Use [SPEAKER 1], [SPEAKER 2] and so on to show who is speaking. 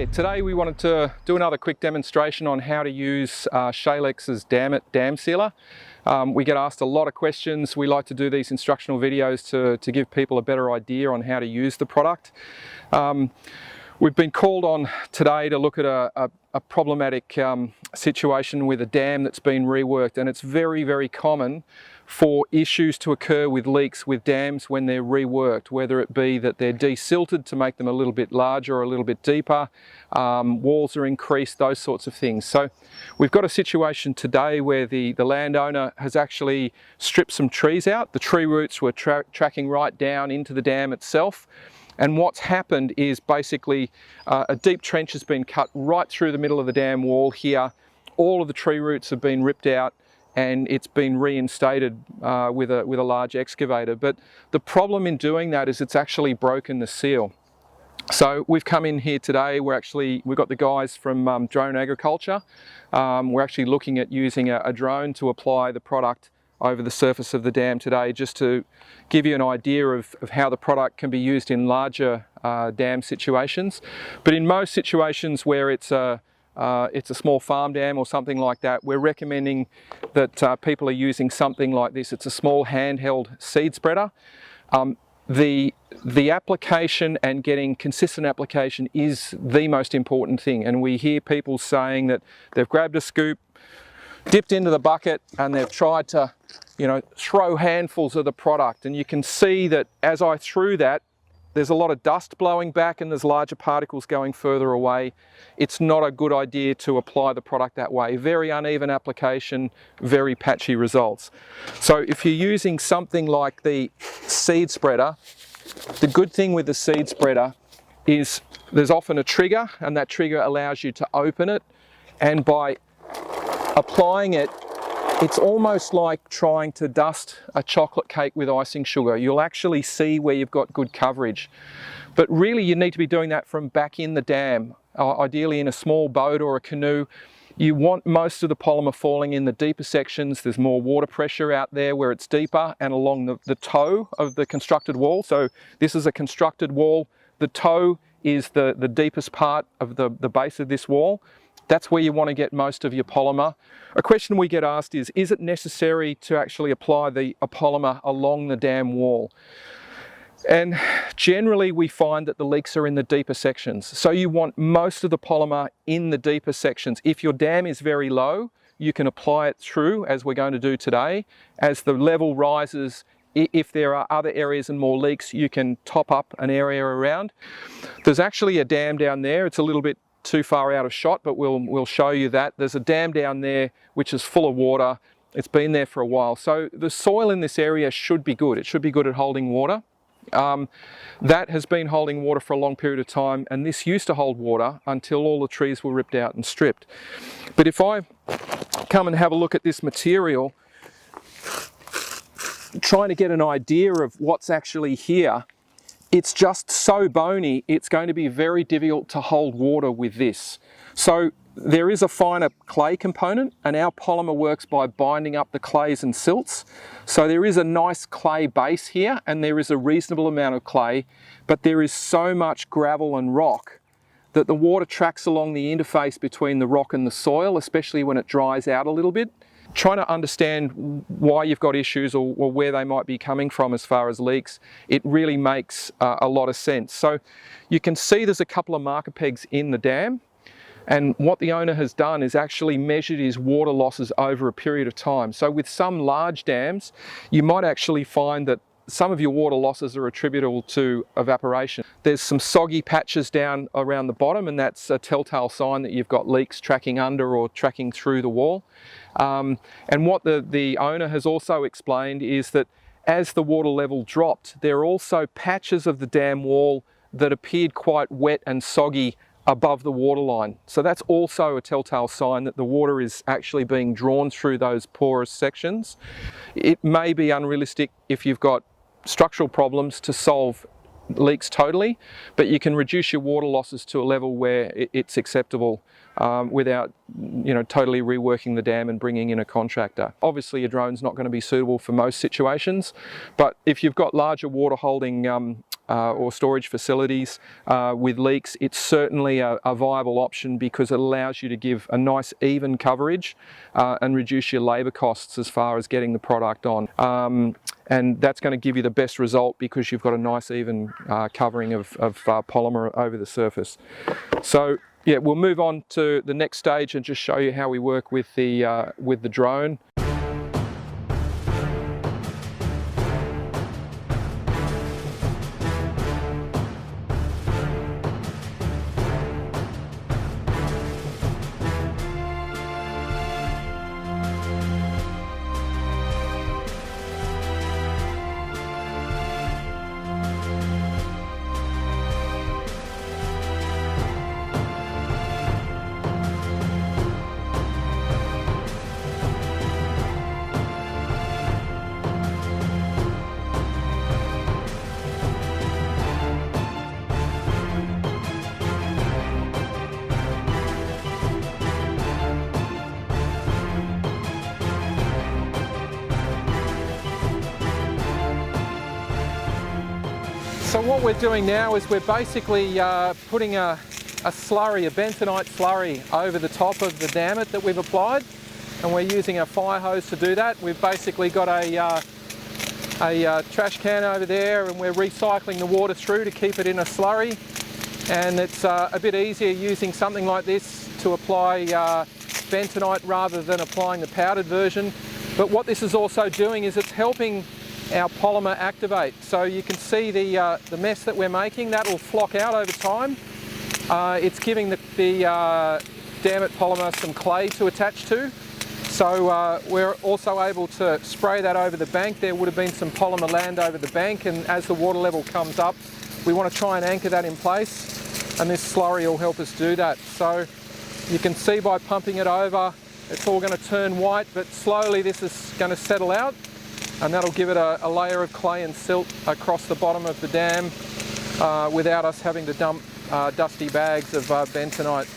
[SPEAKER 1] Yeah, today we wanted to do another quick demonstration on how to use 𝗪𝗟𝗔𝗟𝗔𝗍 Damit dam sealer. We get asked a lot of questions. We like to do these instructional videos to give people a better idea on how to use the product. We've been called on today to look at a problematic situation with a dam that's been reworked, and it's very, very common for issues to occur with leaks with dams when they're reworked, whether it be that they're desilted to make them a little bit larger or a little bit deeper, walls are increased, those sorts of things. So we've got a situation today where the landowner has actually stripped some trees out. The tree roots were tracking right down into the dam itself. And what's happened is basically a deep trench has been cut right through the middle of the dam wall here. All of the tree roots have been ripped out and it's been reinstated with a large excavator. But the problem in doing that is it's actually broken the seal. So we've come in here today, we've got the guys from Drone Agriculture. We're actually looking at using a drone to apply the product over the surface of the dam today, just to give you an idea of how the product can be used in larger dam situations. But in most situations where it's a small farm dam or something like that, we're recommending that people are using something like this. It's a small handheld seed spreader. The application and getting consistent application is the most important thing. And we hear people saying that they've grabbed a scoop, dipped into the bucket, and they've tried to, throw handfuls of the product. And you can see that as I threw that, there's a lot of dust blowing back and there's larger particles going further away. It's not a good idea to apply the product that way. Very uneven application, very patchy results. So if you're using something like the seed spreader, the good thing with the seed spreader is there's often a trigger, and that trigger allows you to open it, and by applying it, it's almost like trying to dust a chocolate cake with icing sugar. You'll actually see where you've got good coverage. But really you need to be doing that from back in the dam, ideally in a small boat or a canoe. You want most of the polymer falling in the deeper sections. There's more water pressure out there where it's deeper, and along the toe of the constructed wall. So this is a constructed wall. The toe is the deepest part of the base of this wall. That's where you want to get most of your polymer. A question we get asked is it necessary to actually apply a polymer along the dam wall? And generally we find that the leaks are in the deeper sections. So you want most of the polymer in the deeper sections. If your dam is very low, you can apply it through, as we're going to do today. As the level rises, if there are other areas and more leaks, you can top up an area around. There's actually a dam down there. It's a little bit too far out of shot, but we'll show you that. There's a dam down there which is full of water. It's been there for a while. So the soil in this area should be good. It should be good at holding water. That has been holding water for a long period of time, and this used to hold water until all the trees were ripped out and stripped. But if I come and have a look at this material, trying to get an idea of what's actually here, it's just so bony, it's going to be very difficult to hold water with this. So there is a finer clay component, and our polymer works by binding up the clays and silts. So there is a nice clay base here, and there is a reasonable amount of clay, but there is so much gravel and rock that the water tracks along the interface between the rock and the soil, especially when it dries out a little bit. Trying to understand why you've got issues or where they might be coming from as far as leaks, it really makes a lot of sense. So you can see there's a couple of marker pegs in the dam, and what the owner has done is actually measured his water losses over a period of time. So with some large dams, you might actually find that some of your water losses are attributable to evaporation. There's some soggy patches down around the bottom, and that's a telltale sign that you've got leaks tracking under or tracking through the wall. And what the owner has also explained is that as the water level dropped, there are also patches of the dam wall that appeared quite wet and soggy above the waterline. So that's also a telltale sign that the water is actually being drawn through those porous sections. It may be unrealistic if you've got structural problems to solve leaks totally, but you can reduce your water losses to a level where it's acceptable without totally reworking the dam and bringing in a contractor. Obviously, a drone's not going to be suitable for most situations, but if you've got larger water holding or storage facilities with leaks, it's certainly a viable option because it allows you to give a nice even coverage and reduce your labour costs as far as getting the product on. And that's going to give you the best result because you've got a nice even covering of polymer over the surface. So yeah, we'll move on to the next stage and just show you how we work with the drone. So what we're doing now is we're basically putting a slurry, a bentonite slurry, over the top of the Damit that we've applied, and we're using a fire hose to do that. We've basically got a trash can over there, and we're recycling the water through to keep it in a slurry. And it's a bit easier using something like this to apply bentonite rather than applying the powdered version. But what this is also doing is it's helping our polymer activate. So you can see the mess that we're making, that will flock out over time. It's giving the Damit polymer some clay to attach to. So we're also able to spray that over the bank. There would have been some polymer land over the bank, and as the water level comes up, we want to try and anchor that in place, and this slurry will help us do that. So you can see by pumping it over, it's all going to turn white, but slowly this is going to settle out, and that'll give it a layer of clay and silt across the bottom of the dam without us having to dump dusty bags of bentonite.